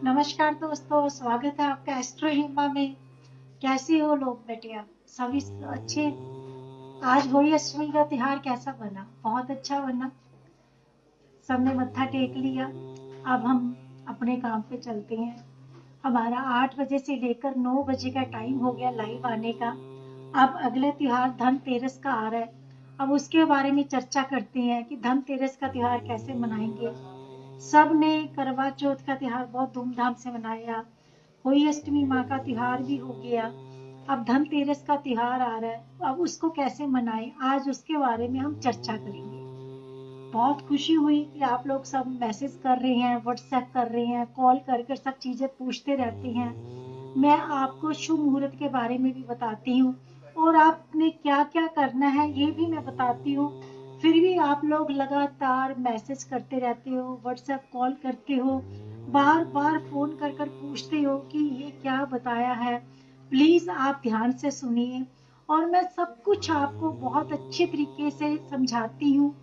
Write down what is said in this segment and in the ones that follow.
नमस्कार दोस्तों, स्वागत है आपका एस्ट्रो हिमा में। कैसे हो लोग बेटिया? सभी अच्छे? आज होली अष्टमी का त्योहार कैसा बना? बहुत अच्छा बना। सबने मत्था टेक लिया। अब हम अपने काम पे चलते हैं। हमारा 8 बजे से लेकर 9 बजे का टाइम हो गया लाइव आने का। अब अगले त्योहार धनतेरस का आ रहा है। अब उसके बारे में चर्चा करते हैं कि धनतेरस का त्योहार कैसे मनाएंगे। सब ने करवा चौथ का त्योहार बहुत धूमधाम से मनाया। होली अष्टमी माँ का त्योहार भी हो गया। अब धनतेरस का त्योहार आ रहा है, अब उसको कैसे मनाएं, आज उसके बारे में हम चर्चा करेंगे। बहुत खुशी हुई कि आप लोग सब मैसेज कर रहे हैं, व्हाट्सएप कर रहे हैं, कॉल कर कर सब चीजें पूछते रहते हैं। मैं आपको शुभ मुहूर्त के बारे में भी बताती हूँ और आपने क्या क्या करना है ये भी मैं बताती हूँ। फिर भी आप लोग लगातार मैसेज करते रहते हो, व्हाट्सएप कॉल करते हो, बार बार फोन कर कर पूछते हो कि ये क्या बताया है। प्लीज आप ध्यान से सुनिए और मैं सब कुछ आपको बहुत अच्छे तरीके से समझाती हूँ।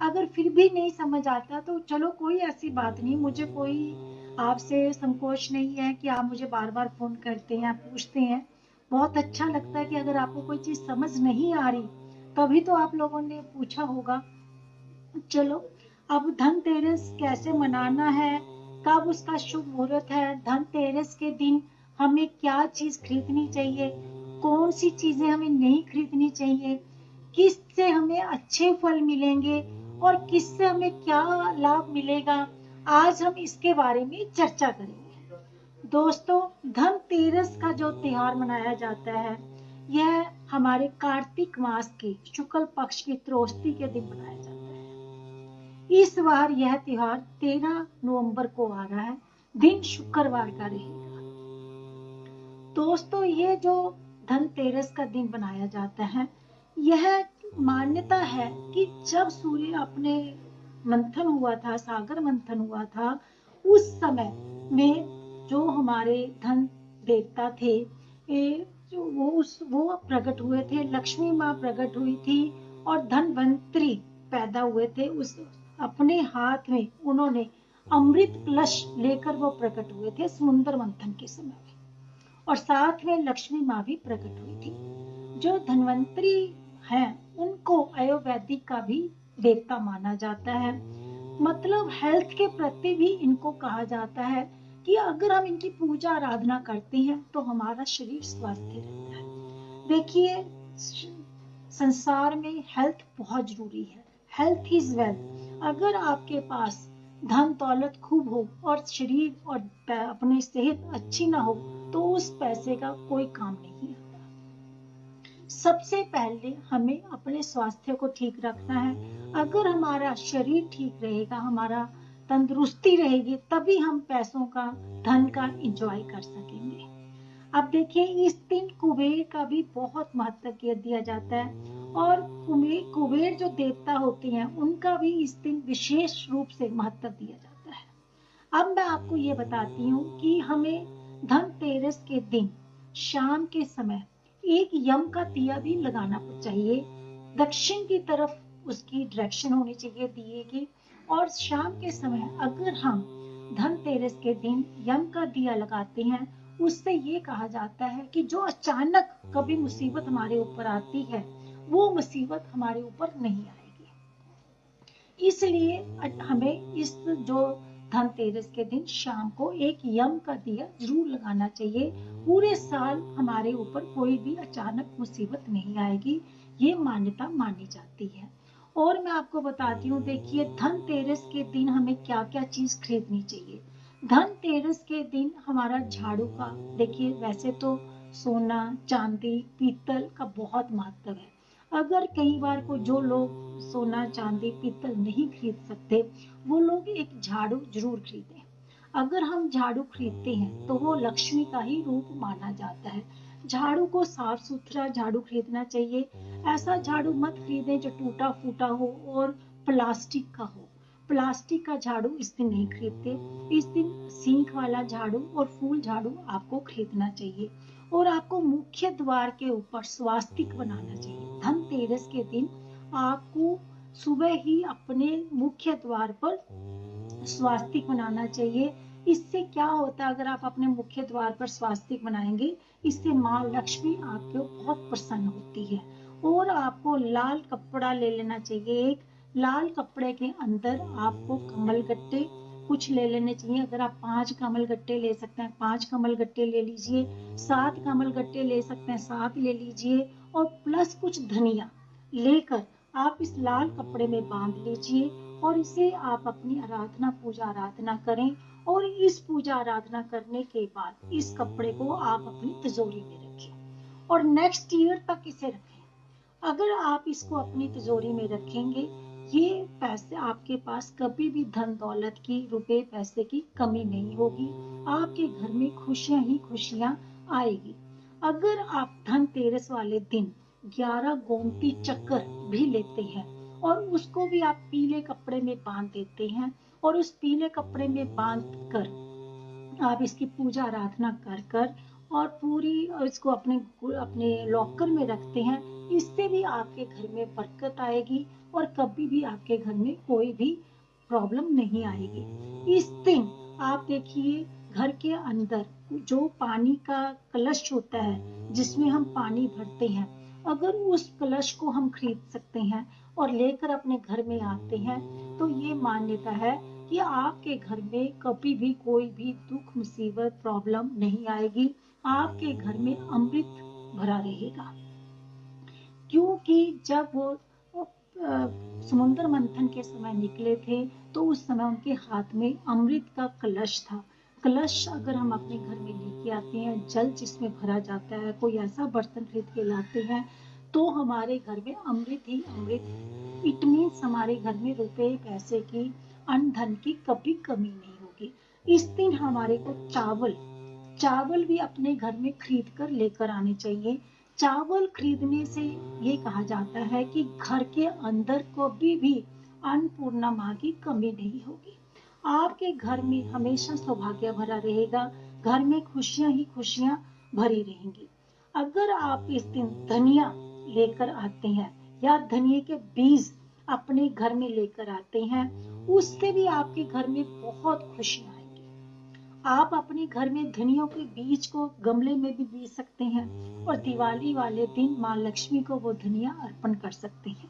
अगर फिर भी नहीं समझ आता तो चलो कोई ऐसी बात नहीं, मुझे कोई आपसे संकोच नहीं है कि आप मुझे बार बार फोन करते हैं, पूछते हैं। बहुत अच्छा लगता है कि अगर आपको कोई चीज समझ नहीं आ रही तभी तो आप लोगों ने पूछा होगा। चलो, अब धनतेरस कैसे मनाना है, कब उसका शुभ मुहूर्त है, धनतेरस के दिन हमें क्या चीज खरीदनी चाहिए, कौन सी चीजें हमें नहीं खरीदनी चाहिए, किससे हमें अच्छे फल मिलेंगे और किससे हमें क्या लाभ मिलेगा, आज हम इसके बारे में चर्चा करेंगे। दोस्तों, धनतेरस का जो त्योहार मनाया जाता है यह हमारे कार्तिक मास के शुक्ल पक्ष की त्रयोदशी के दिन मनाया जाता है। इस बार यह त्योहार 13 नवंबर को आ रहा है। दिन शुक्रवार का रहेगा। दोस्तों, ये जो धनतेरस का दिन बनाया जाता है, यह मान्यता है कि जब सूर्य अपने मंथन हुआ था, सागर मंथन हुआ था, उस समय में जो हमारे धन देवता थे, जो वो प्रकट हुए थे, लक्ष्मी माँ प्रकट हुई थी और धनवंतरी पैदा हुए थे। उस अपने हाथ में उन्होंने अमृत कलश लेकर वो प्रकट हुए थे समुद्र मंथन के समय में। और साथ में लक्ष्मी माँ भी प्रकट हुई थी। जो धन्वंतरी हैं उनको आयुर्वेदिक का भी देवता माना जाता है। मतलब हेल्थ के प्रति भी इनको कहा जाता है कि अगर हम इनकी पूजा आराधना करते हैं तो हमारा शरीर स्वस्थ रहता है। देखिए, संसार में हेल्थ बहुत जरूरी है। Health is wealth. अगर आपके पास धन दौलत खूब हो और शरीर और अपनी सेहत अच्छी ना हो तो उस पैसे का कोई काम नहीं है। सबसे पहले हमें अपने स्वास्थ्य को ठीक रखना है। अगर हमारा शरीर ठीक रहेगा, हमारा तंदुरुस्ती रहेगी, तभी हम पैसों का, धन का इंजॉय कर सकेंगे। अब देखिए, इस दिन कुबेर का भी बहुत महत्व दिया जाता है और कुबेर जो देवता होते हैं उनका भी इस दिन विशेष रूप से महत्व दिया जाता है। अब मैं आपको ये बताती हूँ कि हमें धनतेरस के दिन शाम के समय एक यम का दिया भी लगाना चाहिए। दक्षिण की तरफ उसकी डायरेक्शन होनी चाहिए दिए की। और शाम के समय अगर हम धनतेरस के दिन यम का दिया लगाते हैं, उससे ये कहा जाता है कि जो अचानक कभी मुसीबत हमारे ऊपर आती है वो मुसीबत हमारे ऊपर नहीं आएगी। इसलिए हमें इस जो धनतेरस के दिन शाम को एक यम का दिया जरूर लगाना चाहिए। पूरे साल हमारे ऊपर कोई भी अचानक मुसीबत नहीं आएगी, ये मान्यता मानी जाती है। और मैं आपको बताती हूँ, देखिए धनतेरस के दिन हमें क्या क्या चीज खरीदनी चाहिए। धनतेरस के दिन हमारा झाड़ू का, देखिए वैसे तो सोना चांदी पीतल का बहुत महत्व है। अगर कई बार को जो लोग सोना चांदी पीतल नहीं खरीद सकते, वो लोग एक झाड़ू जरूर खरीदें। अगर हम झाड़ू खरीदते हैं तो वो लक्ष्मी का ही रूप माना जाता है। झाड़ू को साफ सुथरा झाड़ू खरीदना चाहिए। ऐसा झाड़ू मत खरीदें जो टूटा फूटा हो और प्लास्टिक का हो। प्लास्टिक का झाड़ू इस दिन नहीं खरीदते। इस दिन सींख वाला झाड़ू और फूल झाड़ू आपको खरीदना चाहिए। और आपको मुख्य द्वार के ऊपर स्वास्तिक बनाना चाहिए। धनतेरस के दिन आपको सुबह ही अपने मुख्य द्वार पर स्वास्तिक बनाना चाहिए। इससे क्या होता है, अगर आप अपने मुख्य द्वार पर स्वास्तिक बनाएंगे, इससे माँ लक्ष्मी आपके बहुत प्रसन्न होती है। और आपको लाल कपड़ा ले लेना चाहिए। एक लाल कपड़े के अंदर आपको कमल गट्टे कुछ ले लेने चाहिए। अगर आप 5 कमल गट्टे ले सकते हैं 5 कमल गट्टे ले लीजिए, 7 कमल गट्टे ले सकते हैं 7 ले लीजिए, और प्लस कुछ धनिया लेकर आप इस लाल कपड़े में बांध लीजिए और इसे आप अपनी आराधना पूजा आराधना करें। और इस पूजा आराधना करने के बाद इस कपड़े को आप अपनी तिजोरी में रखें और नेक्स्ट ईयर तक इसे रखें। अगर आप इसको अपनी तिजोरी में रखेंगे, ये पैसे आपके पास कभी भी धन दौलत की, रुपए पैसे की कमी नहीं होगी। आपके घर में खुशियां ही खुशियां आएगी। अगर आप धनतेरस वाले दिन 11 गोमती चक्कर भी लेते हैं और उसको भी आप पीले कपड़े में बांध देते हैं और उस पीले कपड़े में बांध कर आप इसकी पूजा आराधना कर कर और पूरी इसको अपने अपने लॉकर में रखते हैं, इससे भी आपके घर में बरकत आएगी और कभी भी आपके घर में कोई भी प्रॉब्लम नहीं आएगी। इस दिन आप देखिए, घर के अंदर जो पानी का कलश होता है जिसमें हम पानी भरते हैं, अगर उस कलश को हम खरीद सकते हैं और लेकर अपने घर में आते हैं, तो ये मान्यता है कि आपके घर में कभी भी कोई भी दुख मुसीबत प्रॉब्लम नहीं आएगी। आपके घर में अमृत भरा रहेगा। क्योंकि जब वो समुद्र मंथन के समय निकले थे, तो उस समय उनके हाथ में अमृत का कलश था। कलश अगर हम अपने घर में लेके आते हैं, जल जिसमें भरा जाता है, कोई ऐसा बर्तन खरीद के लाते हैं, तो हमारे घर में अमृत ही अमृत। इट मीन्स हमारे घर में रुपए पैसे की, अन्न धन की कभी कमी नहीं होगी। इस दिन हमारे को चावल भी अपने घर में खरीद कर लेकर आने चाहिए। चावल खरीदने से ये कहा जाता है कि घर के अंदर कभी भी अन्नपूर्णा माँ की कमी नहीं होगी। आपके घर में हमेशा सौभाग्य भरा रहेगा। घर में खुशियां ही खुशियां भरी रहेंगी। अगर आप इस दिन धनिया लेकर आते हैं या धनिया के बीज अपने घर में लेकर आते हैं, उससे भी आपके घर में बहुत खुशियां आएंगी। आप अपने घर में धनियों के बीज को गमले में भी बीज सकते हैं और दिवाली वाले दिन माँ लक्ष्मी को वो धनिया अर्पण कर सकते हैं।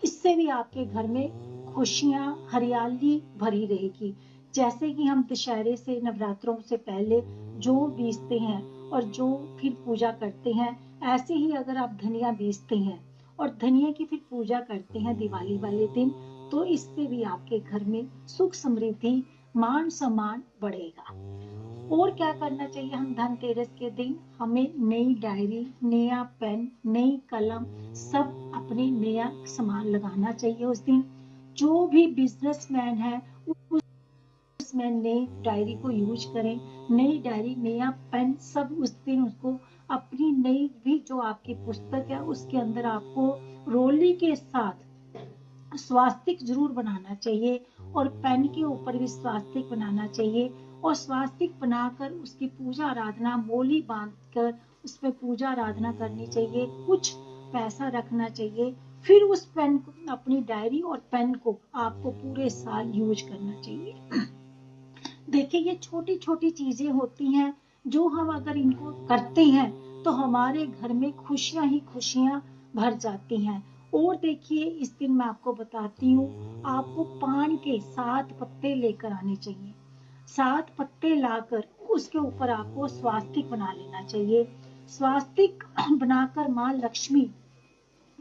इससे भी आपके घर में खुशियां हरियाली भरी रहेगी। जैसे कि हम दशहरे से नवरात्रों से पहले जो बीजते हैं और जो फिर पूजा करते हैं, ऐसे ही अगर आप धनिया बीजते हैं और धनिया की फिर पूजा करते हैं दिवाली वाले दिन, तो इससे भी आपके घर में सुख समृद्धि मान सम्मान बढ़ेगा। और क्या करना चाहिए, हम धनतेरस के दिन हमें नई डायरी, नया पेन, नई कलम, सब अपने नया सामान लगाना चाहिए उस दिन। जो भी बिजनेसमैन है उसमें नई डायरी को यूज करें। नई डायरी, नया पेन, सब उस दिन उसको अपनी नई भी जो आपकी पुस्तक है उसके अंदर आपको रोली के साथ स्वास्तिक जरूर बनाना चाहिए और पेन के ऊपर भी स्वास्तिक बनाना चाहिए और स्वास्तिक बनाकर उसकी पूजा आराधना मोली बांधकर उसमें पूजा आराधना करनी चाहिए। कुछ पैसा रखना चाहिए, फिर उस पेन को, अपनी डायरी और पेन को आपको पूरे साल यूज करना चाहिए। देखिए, ये छोटी छोटी चीजें होती हैं, जो हम अगर इनको करते हैं तो हमारे घर में खुशियां ही खुशियां भर जाती हैं। और देखिए, इस दिन मैं आपको बताती हूँ, आपको पान के 7 पत्ते लेकर आने चाहिए। 7 पत्ते लाकर उसके ऊपर आपको स्वास्तिक बना लेना चाहिए। स्वास्तिक बनाकर माँ लक्ष्मी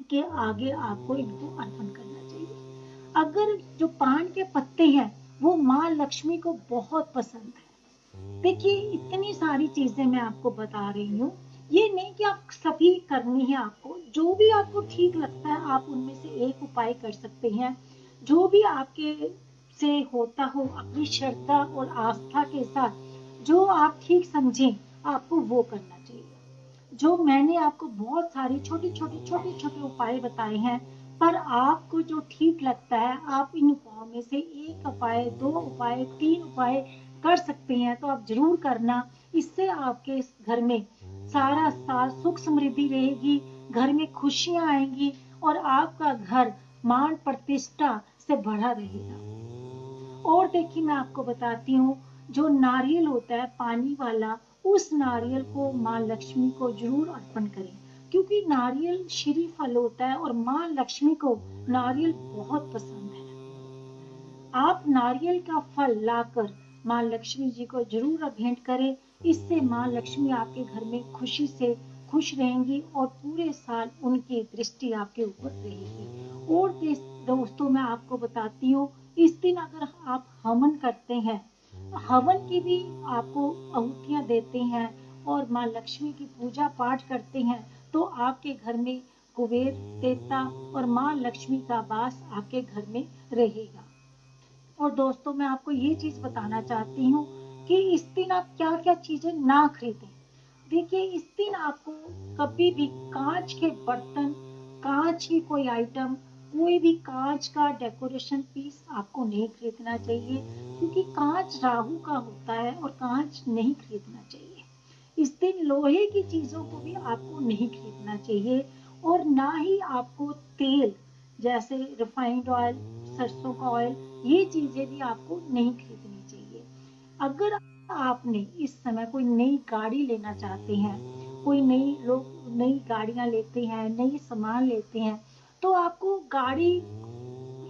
के आगे आपको इनको अर्पण करना चाहिए। अगर जो पान के पत्ते हैं वो माँ लक्ष्मी को बहुत पसंद है। देखिए, इतनी सारी चीजें मैं आपको बता रही हूँ, ये नहीं कि आप सभी करनी है। आपको जो भी आपको ठीक लगता है आप उनमें से एक उपाय कर सकते हैं। जो भी आपके से होता हो, अपनी श्रद्धा और आस्था के साथ जो आप ठीक समझें, आपको वो करना चाहिए। जो मैंने आपको बहुत सारी छोटे छोटे उपाय बताए हैं, पर आपको जो ठीक लगता है आप इन उपायों में से एक उपाय, 2 उपाय, 3 उपाय कर सकते हैं, तो आप जरूर करना। इससे आपके घर में सारा साल सुख समृद्धि रहेगी, घर में खुशियां आएंगी और आपका घर मान प्रतिष्ठा से बढ़ा रहेगा। और देखिए, मैं आपको बताती हूँ, जो नारियल होता है पानी वाला, उस नारियल को माँ लक्ष्मी को जरूर अर्पण करें, क्योंकि नारियल श्री फल होता है और माँ लक्ष्मी को नारियल बहुत पसंद है। आप नारियल का फल लाकर माँ लक्ष्मी जी को जरूर भेंट करें। इससे माँ लक्ष्मी आपके घर में खुशी से खुश रहेंगी और पूरे साल उनकी दृष्टि आपके ऊपर रहेगी। और दोस्तों मैं आपको बताती हूँ, इस दिन अगर आप हवन करते हैं, हवन की भी आपको आहुतियां देते हैं और माँ लक्ष्मी की पूजा पाठ करते हैं, तो आपके घर में कुबेर देवता और माँ लक्ष्मी का वास आपके घर में रहेगा। और दोस्तों मैं आपको ये चीज बताना चाहती हूँ कि इस दिन आप क्या क्या चीजें ना खरीदें। देखिए, इस दिन आपको कभी भी कांच के बर्तन, कांच की कोई आइटम, कोई भी कांच का डेकोरेशन पीस आपको नहीं खरीदना चाहिए, क्योंकि कांच राहु का होता है और कांच नहीं खरीदना चाहिए। इस दिन लोहे की चीजों को भी आपको नहीं खरीदना चाहिए और ना ही आपको तेल जैसे रिफाइंड ऑयल, सरसों का ऑयल, ये चीजें भी आपको नहीं खरीदनी चाहिए। अगर आपने इस समय कोई नई गाड़ी लेना चाहते हैं, कोई नई गाड़ियां लेते हैं, नई सामान लेते हैं, तो आपको गाड़ी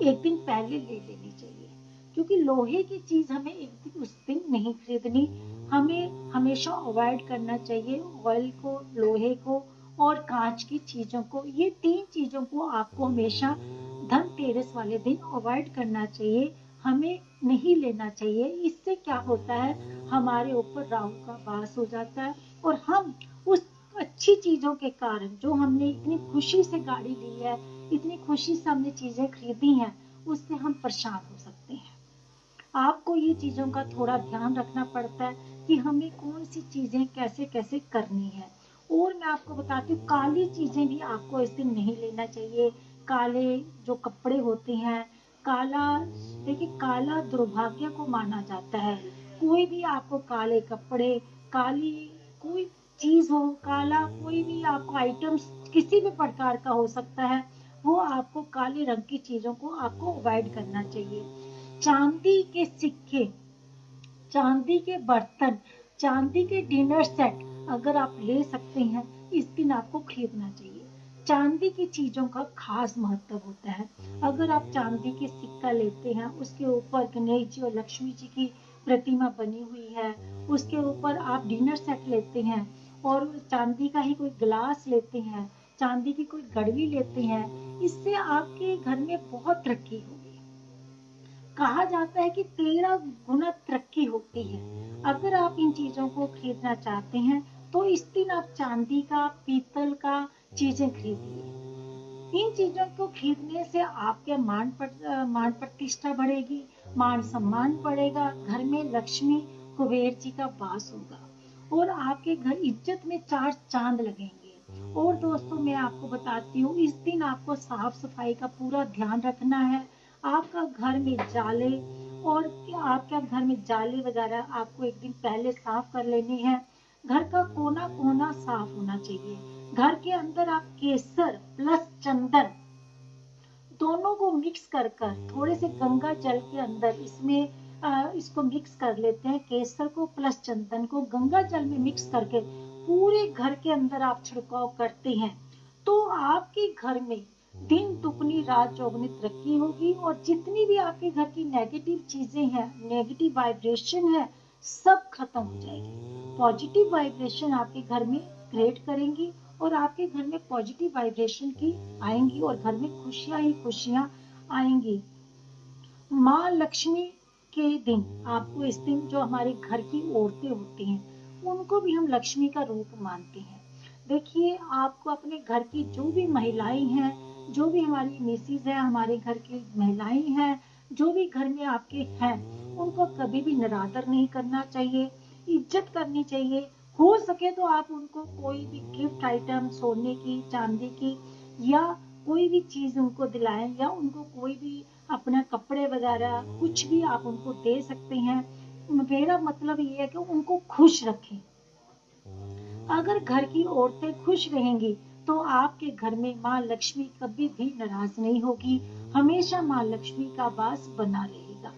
एक दिन पहले ले लेनी चाहिए, क्योंकि लोहे की चीज हमें एक दिन उस दिन नहीं खरीदनी। हमें हमेशा अवॉइड करना चाहिए ऑयल को, लोहे को और कांच की चीजों को। ये तीन चीजों को आपको हमेशा धनतेरस वाले दिन अवॉइड करना चाहिए, हमें नहीं लेना चाहिए। इससे क्या होता है, हमारे ऊपर राहु का वास हो जाता है और हम उस अच्छी चीजों के कारण, जो हमने इतनी खुशी से गाड़ी ली है, इतनी खुशी से हमने चीजें खरीदी हैं, उससे हम परेशान हो सकते हैं। आपको ये चीजों का थोड़ा ध्यान रखना पड़ता है कि हमें कौन सी चीजें कैसे कैसे करनी है। और मैं आपको बताती हूँ, काली चीजें भी आपको इस दिन नहीं लेना चाहिए। काले जो कपड़े होते हैं, काला, देखिए काला दुर्भाग्य को माना जाता है। कोई भी आपको काले कपड़े, काली कोई चीज हो, काला कोई भी आपको आइटम्स किसी भी प्रकार का हो सकता है, वो आपको काले रंग की चीजों को आपको अवॉइड करना चाहिए। चांदी के सिक्के, चांदी के बर्तन, चांदी के डिनर सेट अगर आप ले सकते हैं, इस दिन आपको खरीदना चाहिए। चांदी की चीजों का खास महत्व होता है। अगर आप चांदी के सिक्का लेते हैं, उसके ऊपर गणेश जी और लक्ष्मी जी की प्रतिमा बनी हुई है, उसके ऊपर आप डिनर सेट लेते हैं और चांदी का ही कोई गिलास लेते हैं, चांदी की कोई गड़वी लेते हैं, इससे आपके घर में बहुत तरक्की होगी। कहा जाता है कि 13 गुना तरक्की होती है। अगर आप इन चीजों को खरीदना चाहते हैं, तो इस दिन आप चांदी का, पीतल का चीजें खरीदिए। इन चीजों को खरीदने से आपके मान प्रतिष्ठा बढ़ेगी, मान सम्मान बढ़ेगा, घर में लक्ष्मी कुबेर जी का वास होगा और आपके घर इज्जत में चार चांद लगेंगे। और दोस्तों मैं आपको बताती हूँ, इस दिन आपको साफ सफाई का पूरा ध्यान रखना है। आपका घर में जाले और आपके घर में जाले वगैरह आपको एक दिन पहले साफ कर लेने हैं। घर का कोना कोना साफ होना चाहिए। घर के अंदर आप केसर प्लस चंदन दोनों को मिक्स कर कर थोड़े से गंगा जल के अंदर इसको मिक्स कर लेते हैं। केसर को प्लस चंदन को गंगा जल में मिक्स करके पूरे घर के अंदर आप छिड़काव करते हैं, तो आपके घर में दिन दुगनी रात चौगुनी तरक्की होगी और जितनी भी आपके घर की नेगेटिव चीजें हैं, नेगेटिव वाइब्रेशन है, सब खत्म हो जाएगी। पॉजिटिव वाइब्रेशन आपके घर में क्रिएट करेंगी और आपके घर में पॉजिटिव वाइब्रेशन की आएंगी और घर में खुशियां ही खुशियां आएंगी। माँ लक्ष्मी के दिन आपको इस दिन जो हमारे घर की औरतें होती हैं, उनको भी हम लक्ष्मी का रूप मानते हैं। देखिए, आपको अपने घर की जो भी महिलाएं हैं, जो भी हमारी मिसेज है, हमारे घर की महिलाएं हैं, जो भी घर में आपके हैं, उनको कभी भी निरादर नहीं करना चाहिए, इज्जत करनी चाहिए। हो सके तो आप उनको कोई भी गिफ्ट आइटम, सोने की, चांदी की या कोई भी चीज उनको दिलाएं, या उनको कोई भी अपना कपड़े वगैरह कुछ भी आप उनको दे सकते हैं। मेरा मतलब ये है कि उनको खुश रखें। अगर घर की औरतें खुश रहेंगी, तो आपके घर में माँ लक्ष्मी कभी भी नाराज नहीं होगी, हमेशा माँ लक्ष्मी का वास बना रहेगा।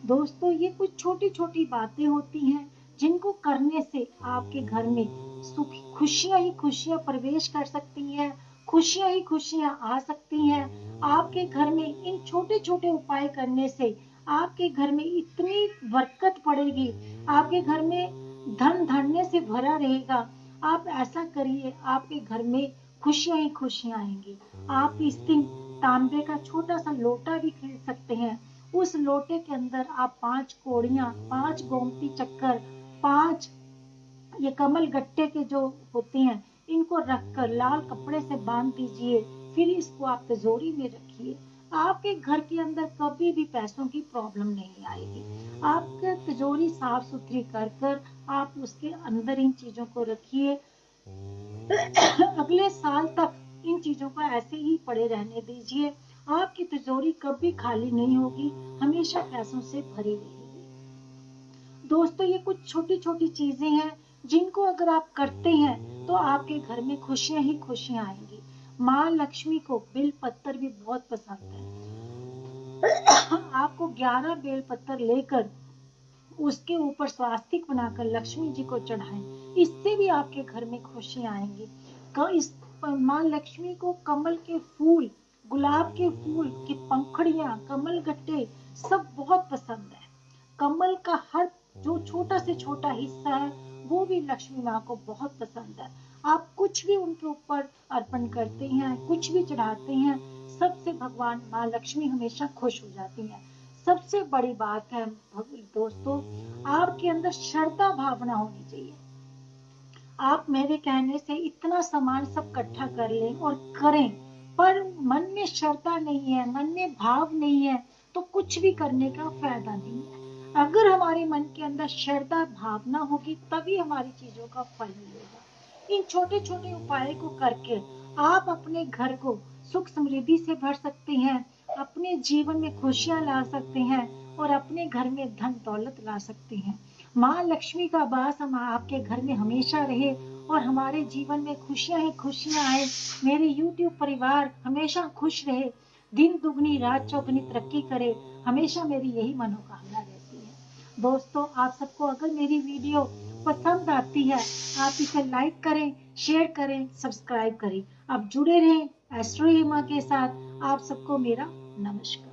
दोस्तों ये कुछ छोटी छोटी बातें होती हैं जिनको करने से आपके घर में सुख खुशियां ही खुशियां प्रवेश कर सकती हैं, खुशियां ही खुशियां आ सकती हैं। आपके घर में इन छोटे छोटे उपाय करने से आपके घर में इतनी बरकत पड़ेगी, आपके घर में धन धान्य से भरा रहेगा। आप ऐसा करिए, आपके घर में खुशियां ही खुशियां आएंगी। आप इस दिन तांबे का छोटा सा लोटा भी खरीद सकते हैं। उस लोटे के अंदर आप 5 कोड़ियां, 5 गोमती चक्कर, 5 ये कमल गट्टे के जो होते हैं इनको रखकर लाल कपड़े से बांध दीजिए। फिर इसको आप तिजोरी में रखिए। आपके घर के अंदर कभी भी पैसों की प्रॉब्लम नहीं आएगी। आपके तिजोरी साफ सुथरी कर कर आप उसके अंदर इन चीजों को रखिए। अगले साल तक इन चीजों को ऐसे ही पड़े रहने दीजिए। आपकी तिजोरी कभी खाली नहीं होगी, हमेशा पैसों से भरी रहेगी। दोस्तों ये कुछ छोटी छोटी चीजें हैं जिनको अगर आप करते हैं तो आपके घर में खुशियां ही खुशियां आएंगी। माँ लक्ष्मी को बेल पत्तर भी बहुत पसंद है। आपको 11 बेल पत्तर लेकर उसके ऊपर स्वास्तिक बनाकर लक्ष्मी जी को चढ़ाएं। इससे भी आपके घर में खुशियां आएंगी। इस माँ लक्ष्मी को कमल के फूल, गुलाब के फूल की पंखुड़ियां, कमल गट्टे सब बहुत पसंद है। कमल का हर जो छोटा से छोटा हिस्सा है वो भी लक्ष्मी माँ को बहुत पसंद है। आप कुछ भी उनके ऊपर अर्पण करते हैं, कुछ भी चढ़ाते हैं, सबसे भगवान माँ लक्ष्मी हमेशा खुश हो जाती हैं। सबसे बड़ी बात है दोस्तों, आपके अंदर श्रद्धा भावना होनी चाहिए। आप मेरे कहने से इतना सामान सब इकट्ठा कर लें और करें, पर मन में श्रद्धा नहीं है, मन में भाव नहीं है, तो कुछ भी करने का फायदा नहीं है। अगर हमारे मन के अंदर श्रद्धा भावना होगी तभी हमारी चीजों का फल मिलेगा। इन छोटे छोटे उपाय को करके आप अपने घर को सुख समृद्धि से भर सकते हैं, अपने जीवन में खुशियां ला सकते हैं और अपने घर में धन दौलत ला सकते हैं। माँ लक्ष्मी का वास हम आपके घर में हमेशा रहे और हमारे जीवन में खुशियां ही खुशियां आए। मेरे YouTube परिवार हमेशा खुश रहे, दिन दुगनी रात चौगनी तरक्की करे, हमेशा मेरी यही मनोकामना रहती है। दोस्तों आप सबको अगर मेरी वीडियो पसंद आती है आप इसे लाइक करें, शेयर करें, सब्सक्राइब करें। आप जुड़े रहें एस्ट्रो हेमा के साथ। आप सबको मेरा नमस्कार।